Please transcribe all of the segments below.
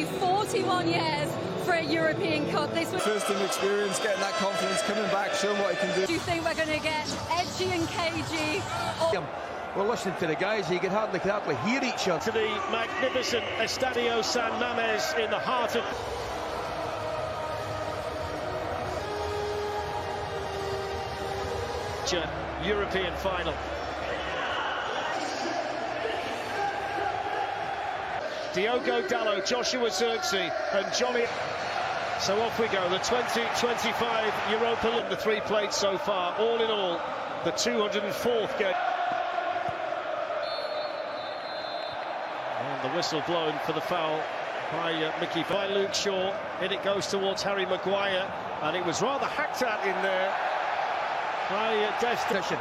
41 years for a European Cup. This was first team experience, getting that confidence, coming back, showing what he can do. Do you think we're going to get edgy and cagey? We're listening to the guys, you could hardly hear each other. To the magnificent Estadio San Mamés in the heart of European final. Diogo Dalot, Joshua Zirkzee and Johnny. So off we go, the 2025 Europa League, the 3 played so far, all in all, the 204th game. And the whistle blown for the foul by by Luke Shaw. In it goes towards Harry Maguire, and it was rather hacked at in there by Destin.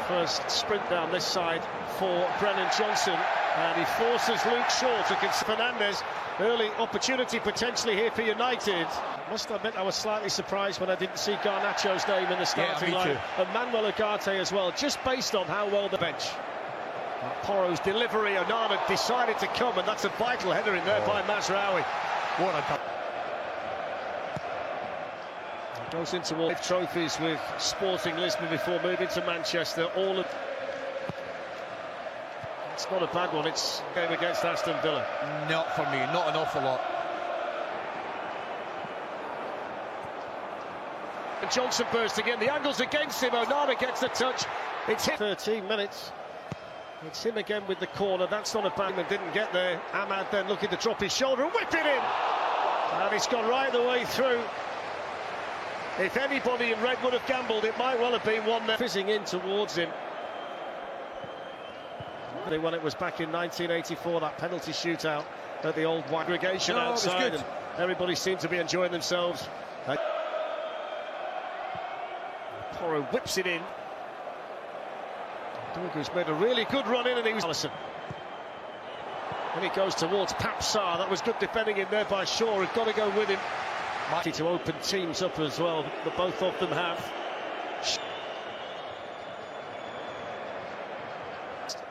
First sprint down this side for Brennan Johnson, and he forces Luke Shaw to consider Fernandes. Early opportunity potentially here for United. Must admit I was slightly surprised when I didn't see Garnacho's name in the starting line, and Manuel Ugarte as well, just based on how well the bench. Porro's delivery, Onana decided to come, and that's a vital header in there by Mazraoui. What a goes into all trophies with Sporting Lisbon before moving to Manchester. All of it's not a bad one. It's a game against Aston Villa. Not for me, not an awful lot. And Johnson burst again. The angle's against him. Onana gets the touch. It's hit. 13 minutes. It's him again with the corner. That's not a bad one. Didn't get there. Ahmad then looking to drop his shoulder and whip it in. And it's gone right the way through. If anybody in red would have gambled, it might well have been one there. Fizzing in towards him. When it was back in 1984, that penalty shootout at the old aggregation outside, and everybody seemed to be enjoying themselves. Porro whips it in. Dorgu's made a really good run in, and he was Allison. And he goes towards Papsar. That was good defending in there by Shaw. He's got to go with him. Mighty to open teams up as well, that both of them have.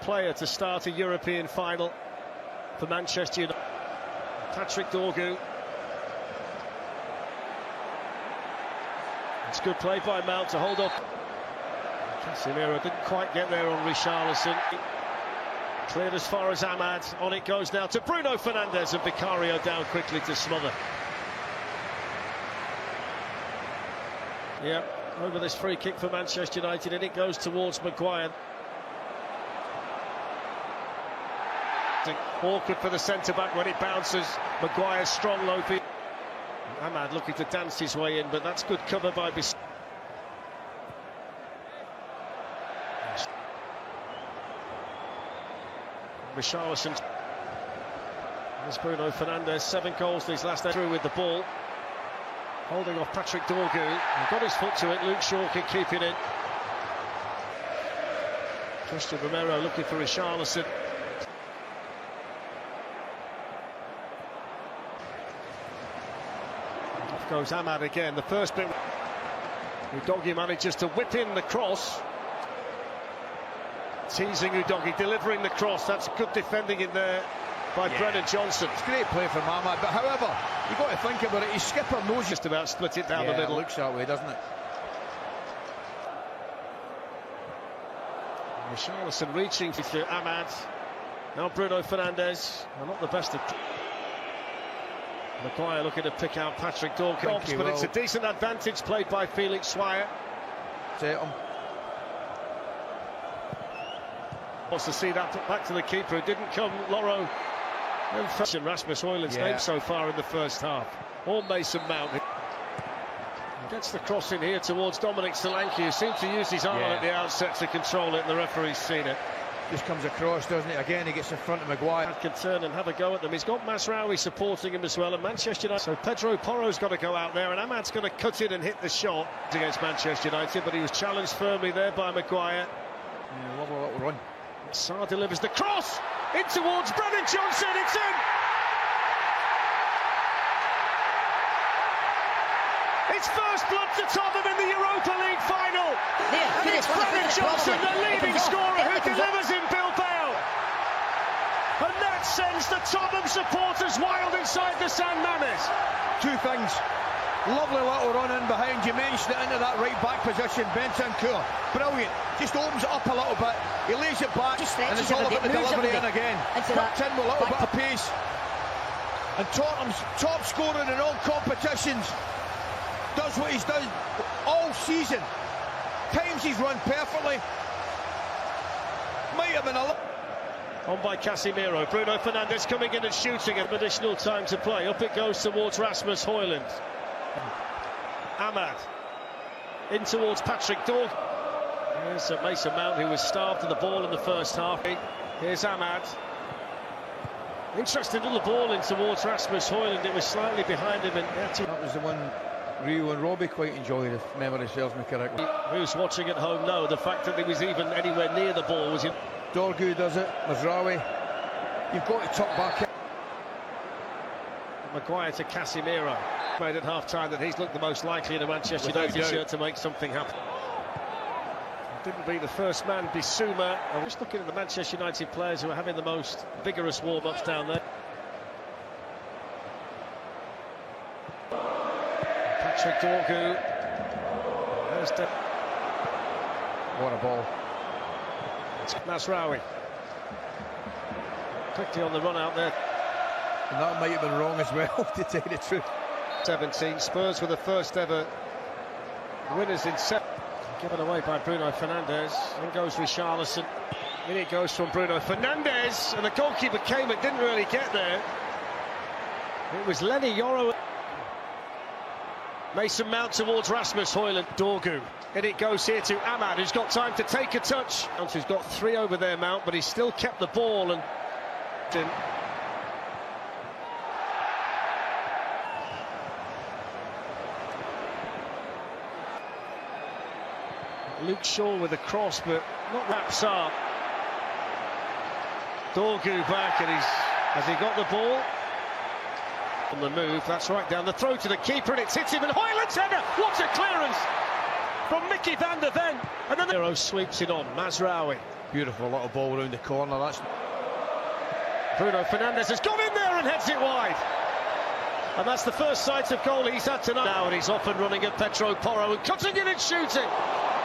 Player to start a European final for Manchester United. Patrick Dorgu. It's good play by Mount to hold up. Casemiro didn't quite get there on Richarlison. Cleared as far as Ahmad. On it goes now to Bruno Fernandes, and Vicario down quickly to smother. Yeah, over this free kick for Manchester United, and it goes towards Maguire. Awkward for the centre-back when it bounces. Maguire's strong low feet. Ahmad looking to dance his way in, but that's good cover by Bis. Richarlison. There's Bruno Fernandes, 7 goals these last through with the ball. Holding off Patrick Dorgu. He got his foot to it. Luke Shaw can keep it in. Christian Romero looking for Richarlison. Off goes Ahmad again. The first bit. Udogie manages to whip in the cross. Teasing Udogie, delivering the cross. That's good defending in there by Brennan Johnson. It's great play from Ahmad, but however, you've got to think about it. His skipper knows just about split it down the middle. It looks that way, doesn't it? Richarlison reaching to Ahmad. Now Bruno Fernandes. Well, not the best of. Maguire looking to pick out Patrick Dorgu, but it's a decent advantage played by Felix Swire. Wants to see that back to the keeper, who didn't come. Loro and Rasmus Højlund's name so far in the first half. Or Mason Mount. Gets the cross in here towards Dominic Solanke, who seemed to use his arm at the outset to control it, and the referee's seen it. Just comes across, doesn't it? Again, he gets in front of Maguire. Can turn and have a go at them. He's got Mazraoui supporting him as well, and Manchester United. So Pedro Porro's got to go out there, and Ahmad's going to cut in and hit the shot against Manchester United, but he was challenged firmly there by Maguire. Yeah, lovely little run. Sarr delivers the cross in towards Brennan Johnson. It's in. It's first blood to Tottenham in the Europa League final. And it's Brennan Johnson, the leading scorer, who delivers in Bilbao. And that's That sends the Tottenham supporters wild inside the San Mamés. Two things. Lovely little run in behind. You mentioned it into that right back position. Bentancur, brilliant. Just opens it up a little bit. He lays it back, and it's all about the delivery in again. Tucked in with a little bit of pace. And Tottenham's top scorer in all competitions does what he's done all season. Times he's run perfectly. Might have been a On by Casemiro. Bruno Fernandes coming in and shooting at additional time to play. Up it goes towards Rasmus Højlund. Ahmad in towards Patrick Dorg. Here's Mason Mount, who was starved of the ball in the first half. Here's Ahmad. Interesting little ball in towards Rasmus Højlund. It was slightly behind him. And that was the one Rio and Robbie quite enjoyed, if memory serves me correctly. Who's watching at home know the fact that he was even anywhere near the ball was in. Dorgu does it. Mazraoui. You've got to tuck back in. Maguire to Casemiro. Made at half-time that he's looked the most likely in a Manchester United shirt to make something happen. Didn't be the first man, Bissouma. I'm just looking at the Manchester United players who are having the most vigorous warm-ups down there. Patrick Dorgu. What a ball. It's Mazraoui. Quickly on the run out there. And that might have been wrong as well, to tell you the truth. 17. Spurs were the first ever winners in 7. Given away by Bruno Fernandes. In goes Richarlison. In it goes from Bruno Fernandes. And the goalkeeper came but didn't really get there. It was Lenny Yoro. Mason Mount towards Rasmus Højlund. Dorgu. In it goes here to Ahmad, who's got time to take a touch. Who's got 3 over there, Mount, but he's still kept the ball. And Luke Shaw with a cross, but not wraps up. Dorgu back, and has he got the ball? On the move, that's right down the throw to the keeper, and it's hit him, and Højlund's header! What a clearance from Mickey van der Ven! And then the sweeps it on, Mazraoui. Beautiful little ball around the corner. That's Bruno Fernandes has gone in there and heads it wide. And that's the first sight of goal he's had tonight. Now, and he's off and running at Pedro Porro and cutting in and shooting.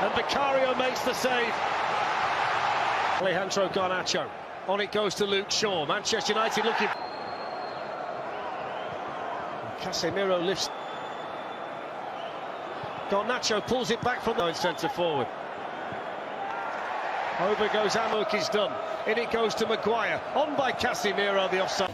And Vicario makes the save. Alejandro Garnacho. On it goes to Luke Shaw. Manchester United looking. Casemiro lifts. Garnacho pulls it back from the centre forward. Over goes Amok, is done. In it goes to Maguire. On by Casemiro, the offside.